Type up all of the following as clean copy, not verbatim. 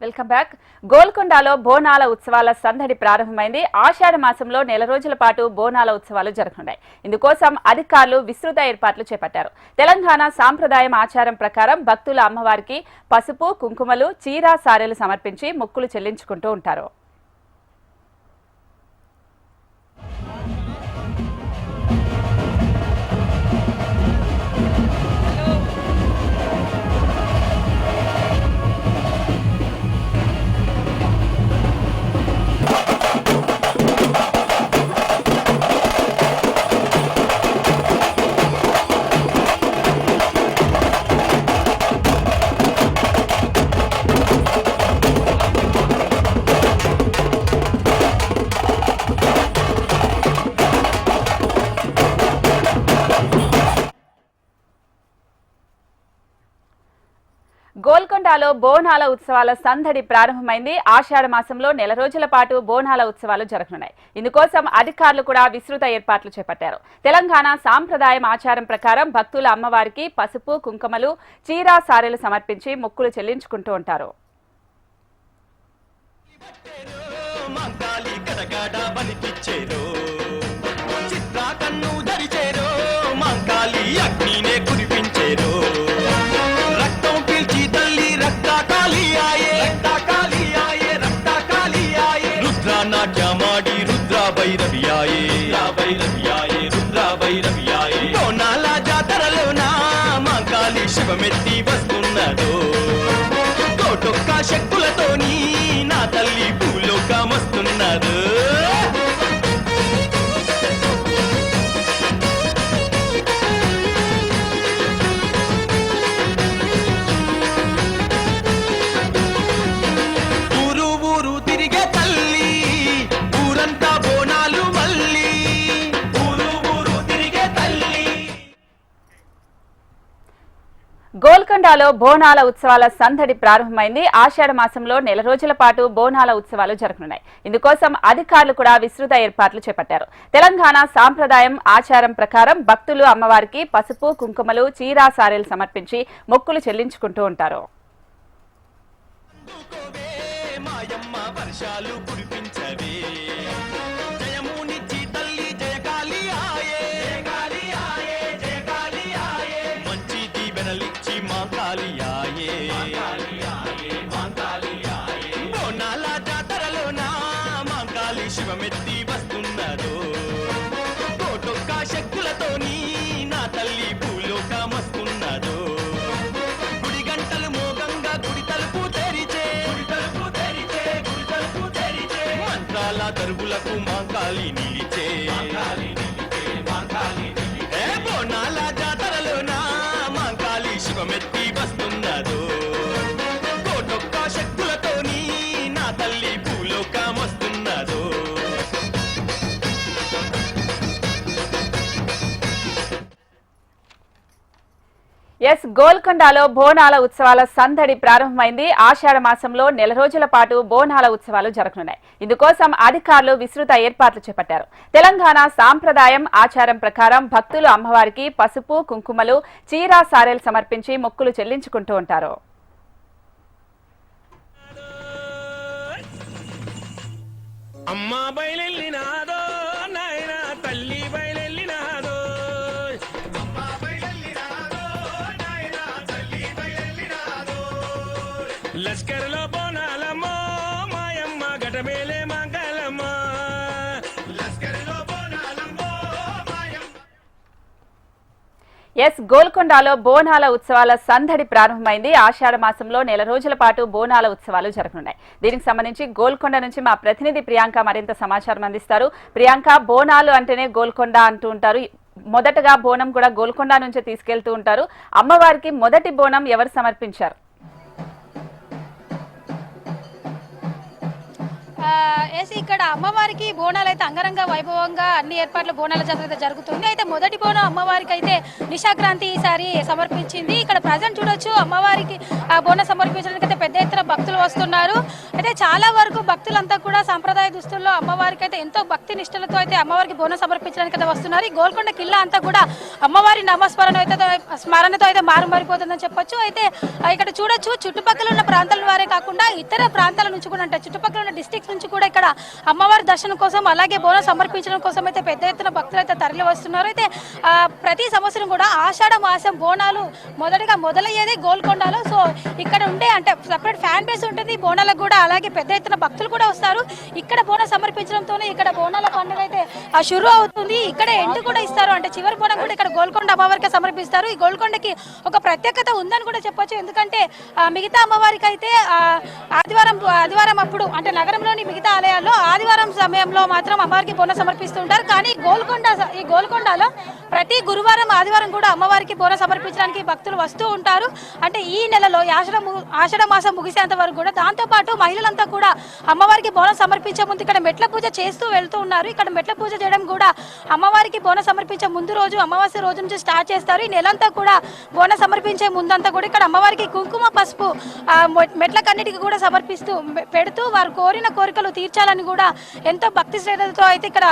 Welcome back. గోల్కొండలో బోనాల ఉత్సవాల సందడి ప్రారంభమైంది. ఆషాఢ మాసంలో నెల రోజుల పాటు బోనాల ఉత్సవాలు జరగనున్నాయి. ఇందుకోసం అధికారులు విస్తృత ఏర్పాట్లు చేపట్టారు. తెలంగాణ సాంప్రదాయం ఆచారం ప్రకారం భక్తుల అమ్మవారికి పసుపు, కుంకుమలు, చీర, సారెలు సమర్పించి మొక్కులు చెల్లించుకుంటూ ఉంటారు. గోల్కొండలో బోనాల ఉత్సవాల సందడి ప్రారంభమైంది. ఆషాఢ మాసంలో నెల రోజుల పాటు బోనాల ఉత్సవాలు జరగనున్నాయి. ఇందుకోసం అధికారులు కూడా విస్తృత ఏర్పాట్లు చేపట్టారు. తెలంగాణ సాంప్రదాయం ఆచారం ప్రకారం భక్తుల అమ్మవారికి పసుపు, కుంకుమలు, చీర, సారెలు సమర్పించి మొక్కులు చెల్లించుకుంటూ ఉంటారు. బోనాల జాతరలోన మాంకాళి శివమెత్తి వస్తున్నదో కోటొక్క శక్తులతోని నా తల్లి భూలోకమస్తున్నదో. ఊరు ఊరు తిరిగే తల్లి ఊరంతా బోనాలు మళ్ళీ ఊరు ఊరు తిరిగే తల్లి. గోల్కొండలో బోనాల ఉత్సవాల సందడి ప్రారంభమైంది. ఆషాఢ మాసంలో నెల రోజుల పాటు బోనాల ఉత్సవాలు జరగనున్నాయి. ఇందుకోసం అధికారులు కూడా విస్తృత ఏర్పాట్లు చేపట్టారు. తెలంగాణ సాంప్రదాయం ఆచారం ప్రకారం భక్తులు అమ్మవారికి పసుపు, కుంకుమలు, చీర, సారెలు సమర్పించి మొక్కులు చెల్లించుకుంటూ ఉంటారు. బోనాల జాతరలోన మాంకాళి శివమెత్తి వస్తున్నదో కోటొక్క శక్తులతోని నా తల్లి భూలోకమస్తున్నదో. గుడి గంటలు మోగంగా గుడి తలుపు తెరిచే మంత్రాల దరువులకు మాంకాళి నిలిచే. బోనాల జాతరలోన మాంకాళి శివమెత్తి వస్తున్నదో కోటొక్క శక్తులతోని నా తల్లి భూలోకమస్తున్నదో. గోల్కొండలో బోనాల ఉత్సవాల సందడి ప్రారంభమైంది. ఆషాఢ మాసంలో నెల రోజుల పాటు బోనాల ఉత్సవాలు జరగనున్నాయి. ఇందుకోసం అధికారులు విస్తృత ఏర్పాట్లు చేపట్టారు. తెలంగాణ సాంప్రదాయం ఆచారం ప్రకారం భక్తులు అమ్మవారికి పసుపు, కుంకుమలు, చీర, సారెలు సమర్పించి మొక్కులు చెల్లించుకుంటూ ఉంటారు. అమ్మా బయలెల్లినాదో నాయన తల్లి బయలెల్లినాదో లస్కర్లో బోనాలమ్మో మాయమ్మ గటమేలే మంగళమ్మ లస్కర్లో బోనాలమ్మో మాయమ్మ. గోల్కొండలో బోనాల ఉత్సవాల సందడి ప్రారంభమైంది. ఆషాఢ మాసంలో నెల రోజుల పాటు బోనాల ఉత్సవాలు జరగనున్నాయి. దీనికి సంబంధించి గోల్కొండ నుంచి మా ప్రతినిధి ప్రియాంక మరింత సమాచారం అందిస్తారు. ప్రియాంక, బోనాలు అంటేనే గోల్కొండ అంటూ ఉంటారు. మొదటగా బోనం కూడా గోల్కొండ నుంచే తీసుకెళ్తూ ఉంటారు. అమ్మవారికి మొదటి బోనం ఎవరు సమర్పించారు? ఇక్కడ అమ్మవారికి బోనాలు అయితే అంగరంగ వైభవంగా అన్ని ఏర్పాట్లు బోనాల జాతర జరుగుతుంది. అయితే మొదటి బోనం అమ్మవారికి అయితే నిశాక్రాంతి ఈసారి సమర్పించింది. ఇక్కడ ప్రజెంట్ చూడొచ్చు అమ్మవారికి ఆ బోనం సమర్పించడానికి అయితే పెద్ద ఎత్తున భక్తులు వస్తున్నారు. అయితే చాలా వరకు భక్తులంతా కూడా సాంప్రదాయ దుస్తుల్లో అమ్మవారికి అయితే ఎంతో భక్తి నిష్ఠలతో అయితే అమ్మవారికి బోనం సమర్పించడానికి అయితే వస్తున్నారు. ఈ గోల్కొండ కిల్లా అంతా కూడా అమ్మవారి స్మరణతో అయితే మారుమారిపోతుందని చెప్పొచ్చు. అయితే ఇక్కడ చూడొచ్చు, చుట్టుపక్కల ఉన్న ప్రాంతాల వారే కాకుండా ఇతర ప్రాంతాల నుంచి కూడా అంటే చుట్టుపక్కల ఉన్న డిస్ట్రిక్ట్స్ నుంచి కూడా ఇక్కడ అమ్మవారి దర్శనం కోసం అలాగే బోనం సమర్పించడం కోసం అయితే పెద్ద ఎత్తున భక్తులు అయితే తరలి వస్తున్నారు. అయితే ప్రతి సంవత్సరం కూడా ఆషాఢ మాసం బోనాలు మొదటగా మొదలయ్యేది గోల్కొండలో. సో ఇక్కడ ఉండే అంటే సపరేట్ ఫ్యాన్ బేస్ ఉంటుంది బోనాలకు కూడా, అలాగే పెద్ద ఎత్తున భక్తులు కూడా వస్తారు. ఇక్కడ బోనం సమర్పించడంతోనే ఇక్కడ బోనాల పండుగ అయితే షురు అవుతుంది. ఇక్కడ ఎండు కూడా ఇస్తారు, అంటే చివరి బోనం కూడా ఇక్కడ గోల్కొండ అమ్మవారికి సమర్పిస్తారు. ఈ గోల్కొండకి ఒక ప్రత్యేకత ఉందని కూడా చెప్పొచ్చు. ఎందుకంటే మిగతా అమ్మవారికి అయితే ఆదివారం అప్పుడు అంటే నగరంలోని మిగతా ఆలయాల్లో ఆదివారం సమయంలో మాత్రం అమ్మవారికి బోనం సమర్పిస్తూ ఉంటారు. కానీ ఈ గోల్కొండలో ప్రతి గురువారం ఆదివారం కూడా అమ్మవారికి బోనం సమర్పించడానికి భక్తులు వస్తూ ఉంటారు. అంటే ఈ నెలలో ఆషాఢ మాసం ముగిసేంత వరకు కూడా. దాంతోపాటు మహిళలంతా కూడా అమ్మవారికి బోనం సమర్పించే ముందు ఇక్కడ మెట్ల పూజ చేస్తూ వెళ్తూ ఉన్నారు. ఇక్కడ మెట్ల పూజ చేయడం కూడా అమ్మవారికి బోనం సమర్పించే ముందు రోజు అమావాస్య రోజు నుంచి స్టార్ట్ చేస్తారు. ఈ నెలంతా కూడా బోనం సమర్పించే ముందంతా కూడా ఇక్కడ అమ్మవారికి కుంకుమ పసుపు మెట్లకన్నిటికీ కూడా సమర్పిస్తూ పెడుతూ వారు కోరిన కోరికలు తీర్చాలని కూడా ఎంతో భక్తి శ్రద్ధలతో అయితే ఇక్కడ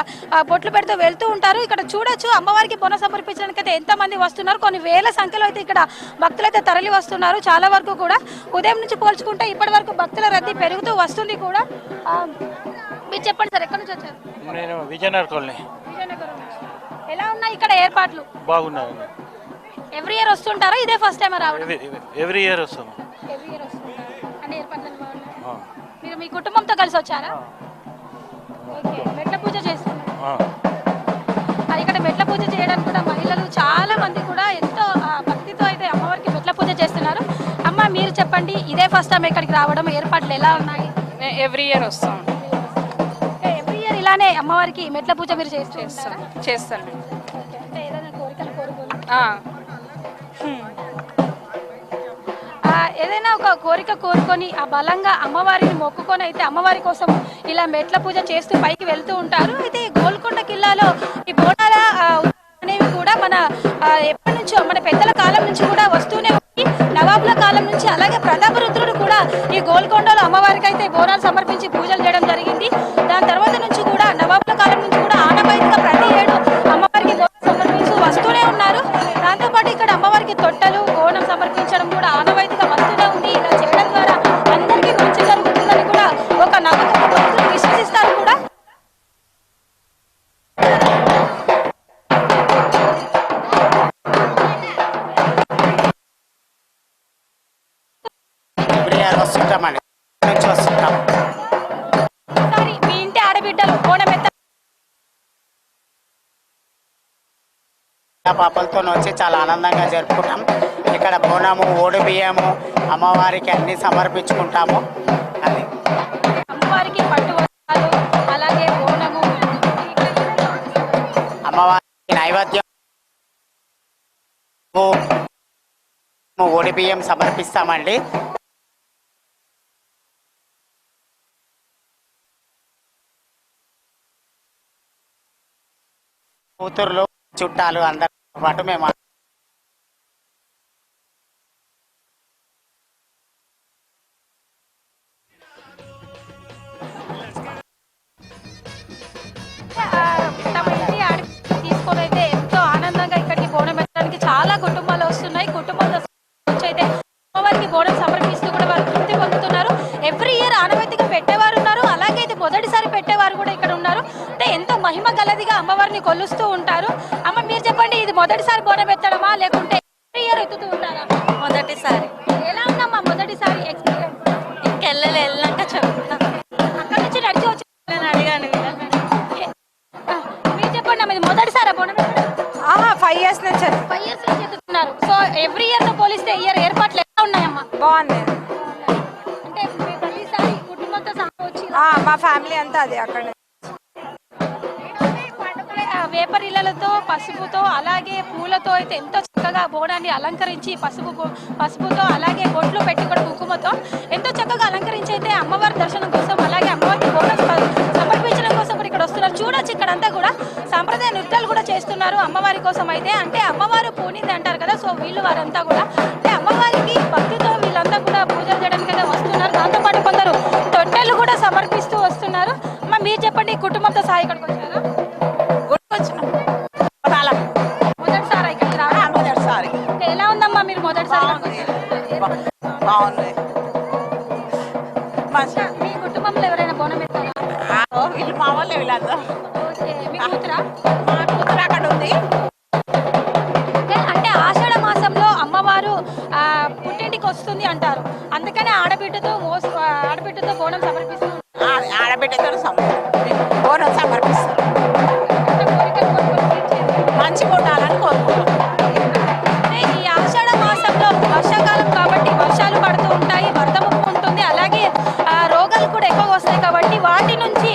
బొట్లు పెడుతూ వెళ్తూ ఉంటారు. ఇక్కడ చూడొచ్చు అమ్మవారికి బోనం సమర్పించడానికి అయితే ఎంత మంది వస్తున్నారు. కొన్ని వేల సంఖ్యలో అయితే ఇక్కడ భక్తులు అయితే తరలి వస్తున్నారు. చాలా వరకు కూడా ఉదయం నుంచి పోల్చుకుంటే ఇప్పటి వరకు భక్తుల రద్దీ పెరుగుతూ వస్తుంది కూడా. మీరు చెప్పండి సార్, ఎక్కడి నుంచి వచ్చారు? నేను విజయనగర్ కాలనీ. ఎలా ఉన్నాయి ఇక్కడ ఏర్పాట్లు? బాగున్నాయి. ఎవ్రీ ఇయర్ వస్తుంటారా? ఇదే ఫస్ట్ టైం రావడం? ఎవ్రీ ఇయర్ వస్తాము. ఎవ్రీ ఇయర్ వస్తుంటారు అంటే ఏర్పాట్లు బాగున్నాయి. మీరు మీ కుటుంబంతో కలిసి వచ్చారా? ఓకే, మెట్ల పూజ చేస్తున్నారు. ఇక్కడ మెట్ల పూజ చేయడానికి కూడా మహిళలు చాలా మంది కూడా ఎంతో భక్తితో అయితే అమ్మవారికి మెట్ల పూజ చేస్తున్నారు. అమ్మ మీరు చెప్పండి, ఇదే ఫస్ట్ టైం ఇక్కడికి రావడం, ఏర్పాట్లు ఎలా ఉన్నాయి? ఎవ్రీ ఇయర్ వస్తాం. ఎవ్రీ ఇయర్ ఇలానే అమ్మవారికి మెట్ల పూజ మీరు చేస్తాను. అంటే ఏదైనా కోరికలు ఏదైనా ఒక కోరిక కోరుకొని ఆ బలంగా అమ్మవారిని మొక్కుకొని అయితే అమ్మవారి కోసం ఇలా మెట్ల పూజ చేస్తూ పైకి వెళ్తూ ఉంటారు. అయితే గోల్కొండ కిల్లాలో ఈ బోనాల అనేవి కూడా ఎప్పటి నుంచో మన పెద్దల కాలం నుంచి కూడా వస్తూనే ఉంది. నవాబుల కాలం నుంచి అలాగే ప్రతాపరుద్రుడు కూడా ఈ గోల్కొండలో అమ్మవారికి అయితే బోనాలు సమర్పించి పూజలు చేయడం జరిగింది. దాని తర్వాత నుంచి కూడా నవాబుల కాలం నుంచి కూడా ఆనవాయితీగా ప్రతి ఏడు అమ్మవారికి బోనం సమర్పిస్తూ వస్తూనే ఉన్నారు. దాంతోపాటు ఇక్కడ అమ్మవారికి తొట్టెలు బోనం సమర్పించడం కూడా ఆనవాయితీగా వస్తూనే ఉంది. ఇలా చేయడం ద్వారా అందరికీ మంచి జరుగుతుందని కూడా ఒక నమ్మకం భక్తులు విశ్వసిస్తారు కూడా. వస్తుంటామండి, నుంచి వస్తుంటాం. మీ ఇంటి ఆడబిడ్డలు బోనం పాపలతో వచ్చి చాలా ఆనందంగా జరుపుకుంటాం. ఇక్కడ బోనము, ఓడి బియ్యము అమ్మవారికి అన్ని సమర్పించుకుంటాము. అది అమ్మవారికి పట్టు వస్త్రాలు అలాగే బోనము అమ్మవారికి నైవేద్యం ఓడి బియ్యం సమర్పిస్తామండి. కూతుర్లు చుట్టాలు అందరితో పాటు మేము తమ ఇంటి ఆడి తీసుకొని అయితే ఎంతో ఆనందంగా ఇక్కడికి బోనం పెట్టడానికి చాలా కుటుంబాలు వస్తున్నాయి. కుటుంబాలు వచ్చి అయితే అమ్మవారికి బోనం సమర్పిస్తూ కూడా వారు తృప్తి పొందుతున్నారు. ఎవ్రీ ఇయర్ ఆనవాయితీగా పెట్టేవారు ఉన్నారు, అలాగే అయితే మొదటిసారి పెట్టేవారు కూడా ఇక్కడ ఉన్నారు. అంటే ఎంతో మహిమ గలదిగా అమ్మవారిని కొలుస్తూ ఉంటారు. అమ్మ మీరు చెప్పండి, ఇది మొదటిసారి బోనం ఎత్తడమా లేకుంటే ఎవ్రీ ఇయర్ ఎత్తుతూ ఉంటారా? మొదటిసారి. ఎలా ఉందమ్మా మొదటిసారి ఎక్స్పీరియన్స్? వెళ్ళాక చెప్తా. అక్కడ నుంచి నడిచి వచ్చి నేను అడిగాను. మీరు చెప్పండి అమ్మ, ఇది మొదటిసారి బోనం ఎత్తడం? 5 years నుంచి. 5 years నుంచి ఎత్తుతున్నారు. సో ఎవ్రీ ఇయర్ తో పోలిస్తే ఇయర్ ఏర్పాట్లు ఎలా ఉన్నాయమ్మా? బాగుంది. అంటే మీరు ప్రతిసారి కుటుంబంతో సహా వచ్చి మా ఫ్యామిలీ అంతా అది అక్కడ. వేపరిల్లలతో పసుపుతో అలాగే పూలతో అయితే ఎంతో చక్కగా బోనాన్ని అలంకరించి పసుపుతో అలాగే బొట్లు పెట్టి కూడా కుంకుమతో ఎంతో చక్కగా అలంకరించి అయితే అమ్మవారి దర్శనం కోసం అలాగే అమ్మవారికి బోనం సమర్పించడం కోసం కూడా ఇక్కడ వస్తున్నారు. చూడొచ్చు ఇక్కడంతా కూడా సాంప్రదాయ నృత్యాలు కూడా చేస్తున్నారు అమ్మవారి కోసం అయితే. అంటే అమ్మవారు పూనింది అంటారు కదా, సో వీళ్ళు వారంతా కూడా అంటే అమ్మవారికి భక్తితో వీళ్ళంతా కూడా పూజలు చేయడానికి అయితే వస్తున్నారు. దాంతో కుటుంబంతో సహా ఇక్కడికి వచ్చారా? వచ్చినాం మొదటిసారి ఇక్కడికి రావడం? మొదటిసారి ఓకే, ఎలా ఉందమ్మా మీరు మొదటిసారి ఇక్కడికి వచ్చారు? బాగుంది మంచిగా మీ కుటుంబంలో ఎవరైనా బోనం ఎత్తారా? వీళ్ళు మా వాళ్ళే వీళ్ళందరూ ఓకే, మీ కూతురా? మా కూతురు అక్కడ ఉంది. ఓకే, అంటే ఆషాఢ మాసంలో అమ్మవారు పుట్టింటికి వస్తుంది అంటారు, అందుకనే ఆడబిడ్డతో బోనం సమర్పిస్తూ ఆడబిడ్డతో బోనం సమర్పిస్తారు. కోరికలు కోరుకొని తీర్చేది. మంచిగా ఉండాలని కోరుకుంటున్నాం. అంటే ఈ ఆషాఢ మాసంలో వర్షాకాలం కాబట్టి వర్షాలు పడుతూ ఉంటాయి, వరద ముప్పు ఉంటుంది, అలాగే రోగాలు కూడా ఎక్కువ వస్తాయి కాబట్టి వాటి నుంచి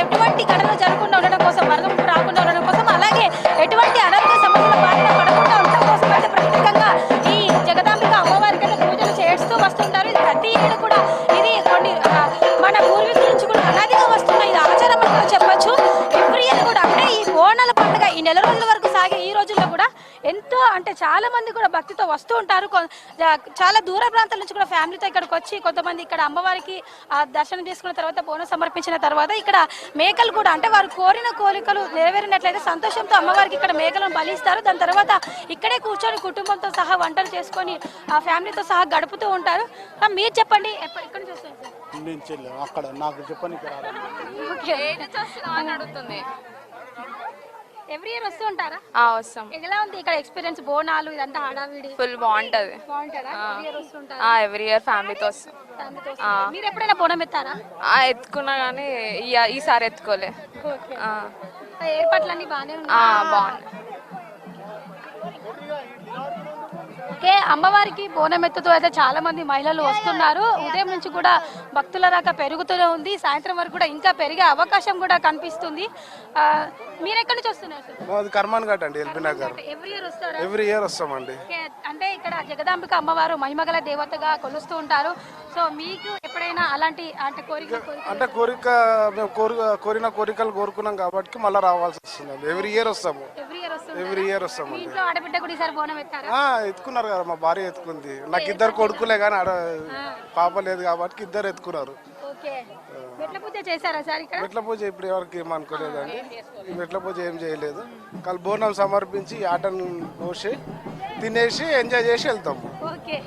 ఎటువంటి ఘటనలు జరగకుండా ఉండడం కోసం, వరద ముప్పు రాకుండా ఉండడం కోసం, అలాగే ఎటువంటి అనారోగ్య సమస్యల బారిన పడకుండా ఉండడం కోసం అయితే ప్రత్యేకంగా ఈ జగదాంబిక అమ్మవారికి అయితే పూజలు చేస్తూ వస్తుంటారు. ఇది ప్రతి ఏడు కూడా ఇది కొన్ని మన పూర్వీకుల నుంచి కూడా అనాదిగా వస్తున్న ఇది ఆచారం అని కూడా చెప్పొచ్చు. ఎవ్రీ ఇయర్ కూడా అంటే ఈ బోనాల పండుగ ఈ నెల రోజుల వరకు సాగే ఈ రోజుల్లో కూడా ఎంతో అంటే చాలా మంది కూడా భక్తితో వస్తూ ఉంటారు. చాలా దూర ప్రాంతాల నుంచి కూడా ఫ్యామిలీతో ఇక్కడికి వచ్చి కొంతమంది ఇక్కడ అమ్మవారికి దర్శనం చేసుకున్న తర్వాత బోనం సమర్పించిన తర్వాత ఇక్కడ మేకలు కూడా అంటే వారు కోరిన కోరికలు నెరవేరినట్లయితే సంతోషంతో అమ్మవారికి ఇక్కడ మేకలను బలిస్తారు. దాని తర్వాత ఇక్కడే కూర్చొని కుటుంబంతో సహా వంటలు చేసుకొని ఆ ఫ్యామిలీతో సహా గడుపుతూ ఉంటారు. మీరు చెప్పండి, ఎక్కడ నుంచి వస్తారు సార్? అక్కడ నాకు చెప్పని ఓకే, అని అడుగుతుంది. ఎవ్రీ ఇయర్ వస్తూ ఉంటారా? వస్తాం. ఎలా ఉంది ఇక్కడ ఎక్స్పీరియన్స్? బోనాలు ఇదంతా హడావిడి ఫుల్ బాగుంటది. బాగుంటారా? ఎవ్రీ ఇయర్ వస్తుంటారా? ఎవ్రీ ఇయర్ ఫ్యామిలీతో వస్తాం. ఫ్యామిలీతో వస్తారా? మీరు ఎప్పుడైనా బోనం ఎత్తారా? ఎత్తుకున్నా కానీ ఈసారి ఎత్తుకోలే. ఓకే, ఏర్పాట్లన్నీ బాగానే ఉన్నాయి. బాగున్నాయి. ఓకే, అమ్మవారికి బోనం ఎత్తుతూ అయితే చాలా మంది మహిళలు వస్తున్నారు. ఉదయం నుంచి కూడా భక్తుల రాక పెరుగుతూనే ఉంది. సాయంత్రం వరకు కూడా ఇంకా పెరిగే అవకాశం కూడా కనిపిస్తుంది. మీరు ఎక్కడి నుంచి వస్తున్నారు సార్? మాది కర్మాన్ ఘాట్ అండి, ఎల్బీ నగర్. ఎవ్రీ ఇయర్ వస్తారా? ఎవ్రీ ఇయర్ వస్తామండి. ఓకే, అంటే ఇక్కడ జగదాంబిక అమ్మవారు మహిమగల దేవతగా కొలుస్తూ ఉంటారు. సో మీకు ఎప్పుడైనా అలాంటి అంటే అంటే మేము కోరిన కోరికలు కోరుకున్నాం కాబట్టి మళ్ళీ రావాల్సి వస్తుంది. ఎవ్రీ ఇయర్ వస్తాము. ఎవ్రీ ఇయర్ వస్తాము. ఇంట్లో ఆడబిడ్డ కూడా ఈసారి బోనం ఎత్తారా? ఎత్తుకున్నారు కదా, మా భార్య ఎత్తుకుంది. నాకు ఇద్దరు కొడుకులే కానీ పాప లేదు కాబట్టి ఇద్దరు ఎత్తుకున్నారు. ఓకే, మెట్ల పూజ చేశారా సార్ ఇక్కడ? మెట్ల పూజ ఇప్పుడు ఎవరికి ఏమనుకోలేదండి. మెట్ల పూజ ఏం చేయలేదు. కానీ బోనం సమర్పించి ఆటను పోసి తినేసి ఎంజాయ్ చేసి వెళ్తాము. ఓకే,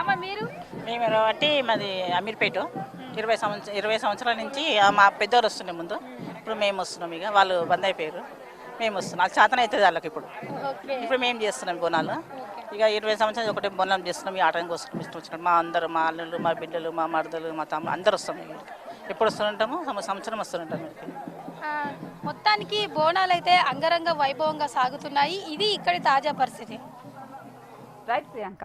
అమ్మ మీరు? మేము బట్టి మాది అమీర్పేట 20 సంవత్సరాల నుంచి మా పెద్దవారు వస్తుండే ముందు. ఇప్పుడు మేము వస్తున్నాం. ఇక వాళ్ళు బంద్ అయిపోయారు, మేము వస్తున్నాం. అది చేతన అవుతుంది వాళ్ళకి. ఇప్పుడు మేము చేస్తున్నాం బోనాలు. ఇక 20 సంవత్సరాలు ఒకటే బోనాలు చేస్తున్నాం. ఈ ఆటం కోసం ఇష్టం వచ్చినట్టు మా అందరూ, మా అల్లుళ్ళు, మా బిడ్డలు, మా మరదలు, మా తమ్ముడు అందరూ వస్తాం. ఎప్పుడు వస్తుంటాము, సంవత్సరం వస్తుంటాం. మొత్తానికి బోనాలు అయితే అంగరంగ వైభవంగా సాగుతున్నాయి. ఇది ఇక్కడి తాజా పరిస్థితి. రైట్ ప్రియాంక.